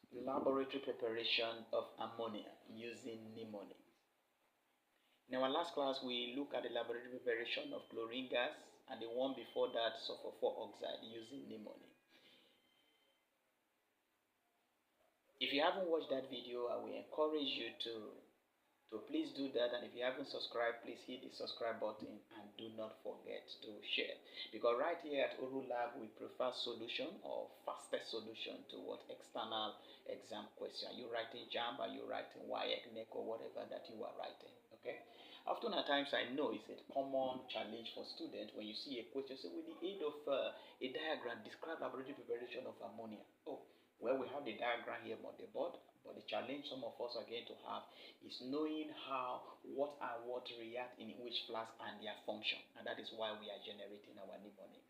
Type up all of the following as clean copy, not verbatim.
Laboratory preparation of ammonia using mnemonics. In our last class, we looked at the laboratory preparation of chlorine gas and the one before that, sulfur 4 oxide using mnemonics. If you haven't watched that video, I will encourage you to please do that, and if you haven't subscribed, please hit the subscribe button and do not forget to share, because right here at Uru Lab we prefer solution or fastest solution to what external exam question. Are you writing JAMB, are you writing WAEC, NEC, or whatever that you are writing? Okay, often at times I know it's a common challenge for students when you see a question, say with the aid of a diagram describe laboratory preparation of ammonia. Oh, well, we have the diagram here on the board, but the challenge some of us are going to have is knowing how what react in which flask and their function, and that is why we are generating our mnemonics.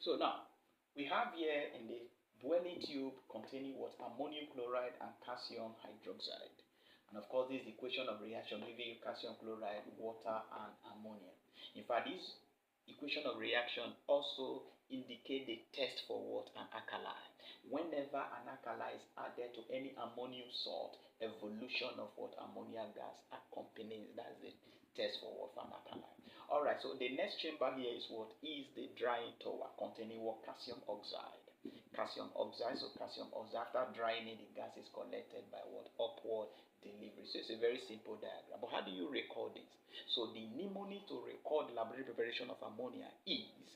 So now we have here in the boiling tube containing what ammonium chloride and calcium hydroxide, and of course this is the equation of reaction giving you calcium chloride, water, and ammonia. In fact, this equation of reaction also indicate the test for what an alkali. Whenever an alkali is added to any ammonium salt, evolution of what ammonia gas accompanies. That's the test for what an alkali. Alright, so the next chamber here is what is the drying tower containing what calcium oxide. Calcium oxide, so calcium oxide, after drying it, the gas is collected by what? Upward delivery. So it's a very simple diagram. But how do you record this? So the mnemonic to record laboratory preparation of ammonia is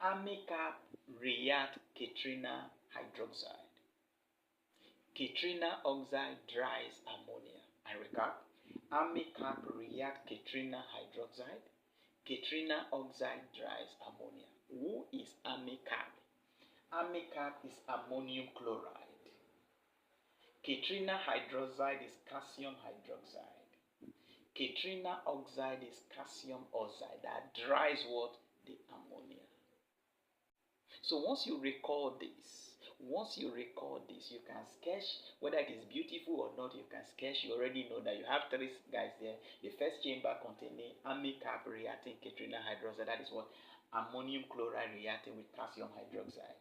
amicap react Katrina hydroxide. Katrina oxide dries ammonia. I recap. Amicap react Katrina hydroxide. Katrina oxide dries ammonia. Who is amicap? Amicap is ammonium chloride. Katrina hydroxide is calcium hydroxide. Katrina oxide is calcium oxide that dries what? The ammonia. So once you record this, you can sketch whether it is beautiful or not. You can sketch. You already know that you have three guys there. The first chamber containing amicap reacting Katrina hydroxide. That is what? Ammonium chloride reacting with calcium hydroxide.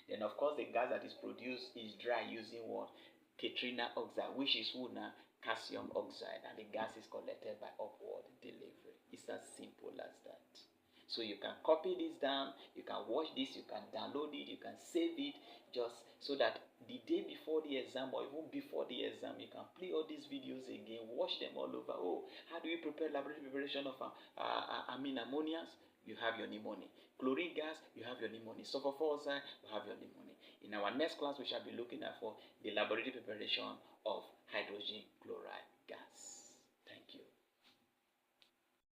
Then of course the gas that is produced is dry using what? Katrina oxide, which is who now? Calcium oxide, and the gas is collected by upward delivery. It's as simple as that. So you can copy this down, you can watch this, you can download it, you can save it, just so that the day before the exam or even before the exam, you can play all these videos again, watch them all over. Oh, how do you prepare laboratory preparation of ammonias? You have your mnemonic. Chlorine gas, you have your mnemonic. Sulfur 4 oxide, you have your mnemonic. In our next class, we shall be looking at for the laboratory preparation of hydrogen chloride gas.